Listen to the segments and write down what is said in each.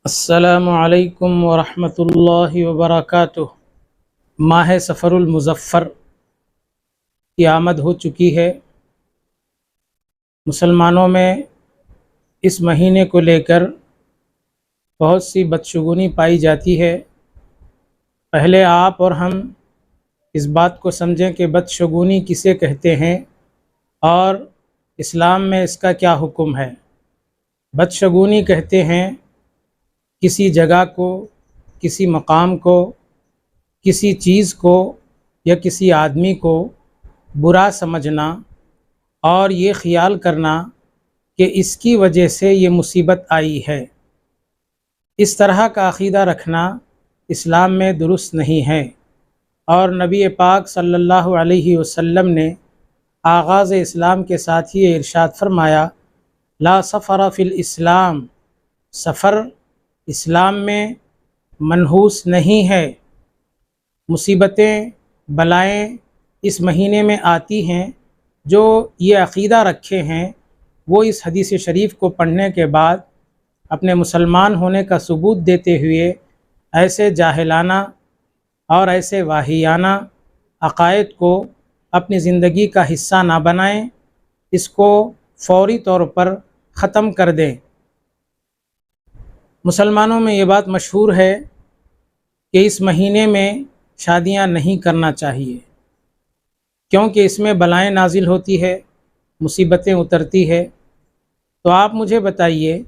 السلام علیکم ورحمۃ اللہ وبرکاتہ۔ ماہ سفر المظفر کی آمد ہو چکی ہے۔ مسلمانوں میں اس مہینے کو لے کر بہت سی بدشگونی پائی جاتی ہے۔ پہلے آپ اور ہم اس بات کو سمجھیں کہ بدشگونی کسے کہتے ہیں اور اسلام میں اس کا کیا حکم ہے۔ بدشگونی کہتے ہیں کسی جگہ کو، کسی مقام کو، کسی چیز کو یا کسی آدمی کو برا سمجھنا اور یہ خیال کرنا کہ اس کی وجہ سے یہ مصیبت آئی ہے۔ اس طرح کا عقیدہ رکھنا اسلام میں درست نہیں ہے، اور نبی پاک صلی اللہ علیہ وسلم نے آغاز اسلام کے ساتھ ہی ارشاد فرمایا، لا سفر فی الاسلام، سفر اسلام میں منحوس نہیں ہے۔ مصیبتیں بلائیں اس مہینے میں آتی ہیں۔ جو یہ عقیدہ رکھے ہیں وہ اس حدیث شریف کو پڑھنے کے بعد اپنے مسلمان ہونے کا ثبوت دیتے ہوئے ایسے جاہلانہ اور ایسے واہیانہ عقائد کو اپنی زندگی کا حصہ نہ بنائیں، اس کو فوری طور پر ختم کر دیں۔ مسلمانوں میں یہ بات مشہور ہے کہ اس مہینے میں شادیاں نہیں کرنا چاہیے، کیونکہ اس میں بلائیں نازل ہوتی ہے، مصیبتیں اترتی ہے۔ تو آپ مجھے بتائیے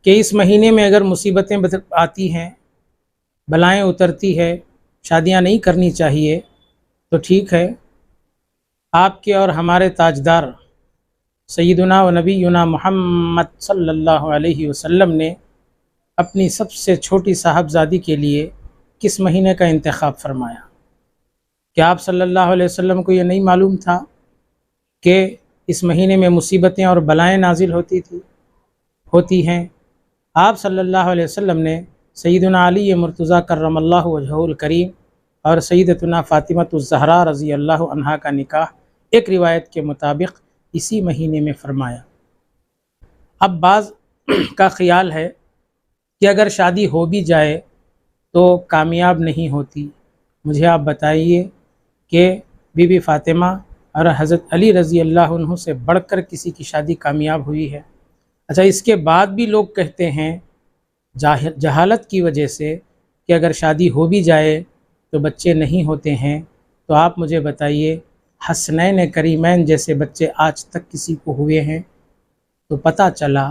کہ اس مہینے میں اگر مصیبتیں آتی ہیں، بلائیں اترتی ہے، شادیاں نہیں کرنی چاہیے، تو ٹھیک ہے، آپ کے اور ہمارے تاجدار سیدنا و نبینا محمد صلی اللہ علیہ وسلم نے اپنی سب سے چھوٹی صاحبزادی کے لیے کس مہینے کا انتخاب فرمایا؟ کیا آپ صلی اللہ علیہ وسلم کو یہ نہیں معلوم تھا کہ اس مہینے میں مصیبتیں اور بلائیں نازل ہوتی ہیں؟ آپ صلی اللہ علیہ وسلم نے سیدنا علی مرتضیٰ کرم اللہ وجہہ الکریم اور سیدتنا فاطمہ الزہرا رضی اللہ عنہا کا نکاح ایک روایت کے مطابق اسی مہینے میں فرمایا۔ اب بعض کا خیال ہے کہ اگر شادی ہو بھی جائے تو کامیاب نہیں ہوتی۔ مجھے آپ بتائیے کہ بی بی فاطمہ اور حضرت علی رضی اللہ عنہ سے بڑھ کر کسی کی شادی کامیاب ہوئی ہے؟ اچھا، اس کے بعد بھی لوگ کہتے ہیں جہالت کی وجہ سے کہ اگر شادی ہو بھی جائے تو بچے نہیں ہوتے ہیں۔ تو آپ مجھے بتائیے، حسنین کریمین جیسے بچے آج تک کسی کو ہوئے ہیں؟ تو پتہ چلا،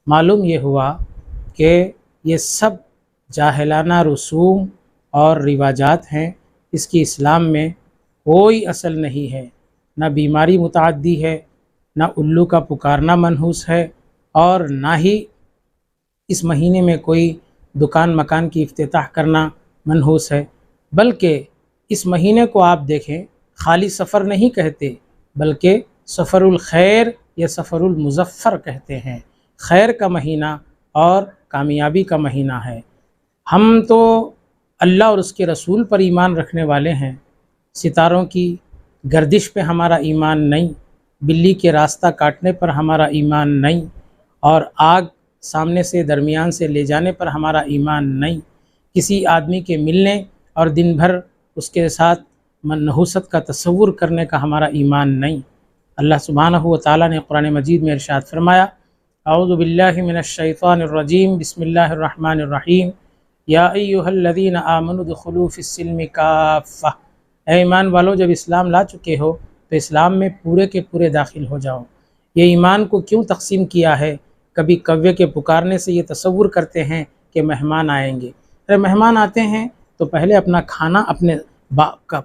معلوم یہ ہوا کہ یہ سب جاہلانہ رسوم اور رواجات ہیں۔ اس کی اسلام میں کوئی اصل نہیں ہے، نہ بیماری متعدی ہے، نہ الو کا پکارنا منحوس ہے، اور نہ ہی اس مہینے میں کوئی دکان مکان کی افتتاح کرنا منحوس ہے۔ بلکہ اس مہینے کو آپ دیکھیں، خالی سفر نہیں کہتے بلکہ سفر الخیر یا سفر المظفر کہتے ہیں۔ خیر کا مہینہ اور کامیابی کا مہینہ ہے۔ ہم تو اللہ اور اس کے رسول پر ایمان رکھنے والے ہیں، ستاروں کی گردش پہ ہمارا ایمان نہیں، بلی کے راستہ کاٹنے پر ہمارا ایمان نہیں، اور آگ سامنے سے درمیان سے لے جانے پر ہمارا ایمان نہیں، کسی آدمی کے ملنے اور دن بھر اس کے ساتھ منحوست کا تصور کرنے کا ہمارا ایمان نہیں۔ اللہ سبحانہ و تعالیٰ نے قرآن مجید میں ارشاد فرمایا، اعوذ باللہ من الشیطان الرجیم، بسم اللہ الرحمن الرحیم، یا ایہا الذین آمنوا ادخلوا فی السلم کافہ، اے ایمان والو، جب اسلام لا چکے ہو تو اسلام میں پورے کے پورے داخل ہو جاؤ۔ یہ ایمان کو کیوں تقسیم کیا ہے؟ کبھی کوے کے پکارنے سے یہ تصور کرتے ہیں کہ مہمان آئیں گے۔ اگر مہمان آتے ہیں تو پہلے اپنا کھانا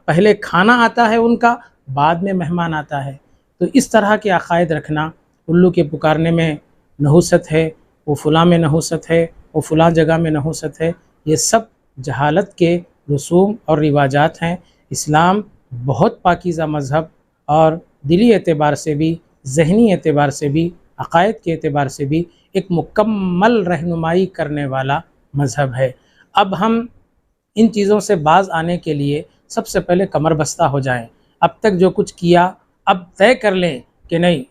پہلے کھانا آتا ہے ان کا، بعد میں مہمان آتا ہے۔ تو اس طرح کے عقائد رکھنا، الو کے پکارنے میں نحوست ہے، وہ فلاں میں نحوست ہے، وہ فلاں جگہ میں نحوست ہے، یہ سب جہالت کے رسوم اور رواجات ہیں۔ اسلام بہت پاکیزہ مذہب اور دلی اعتبار سے بھی، ذہنی اعتبار سے بھی، عقائد کے اعتبار سے بھی ایک مکمل رہنمائی کرنے والا مذہب ہے۔ اب ہم ان چیزوں سے باز آنے کے لیے سب سے پہلے کمر بستہ ہو جائیں۔ اب تک جو کچھ کیا، اب طے کر لیں کہ نہیں،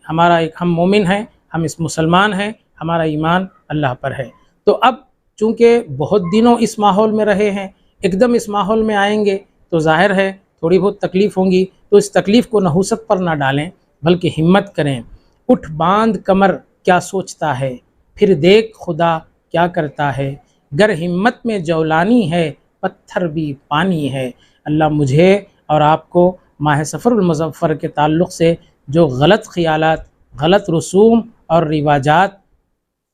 ہم مومن ہیں، ہم اس مسلمان ہیں، ہمارا ایمان اللہ پر ہے۔ تو اب چونکہ بہت دنوں اس ماحول میں رہے ہیں، ایک دم اس ماحول میں آئیں گے تو ظاہر ہے تھوڑی بہت تکلیف ہوں گی، تو اس تکلیف کو نحوست پر نہ ڈالیں بلکہ ہمت کریں۔ اٹھ باندھ کمر کیا سوچتا ہے، پھر دیکھ خدا کیا کرتا ہے، گر ہمت میں جولانی ہے پتھر بھی پانی ہے۔ اللہ مجھے اور آپ کو ماہ سفر المظفر کے تعلق سے جو غلط خیالات، غلط رسوم اور رواجات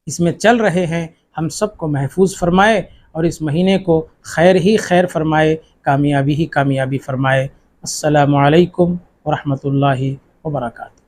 اس میں چل رہے ہیں، ہم سب کو محفوظ فرمائے اور اس مہینے کو خیر ہی خیر فرمائے، کامیابی ہی کامیابی فرمائے۔ السلام علیکم ورحمۃ اللہ وبرکاتہ۔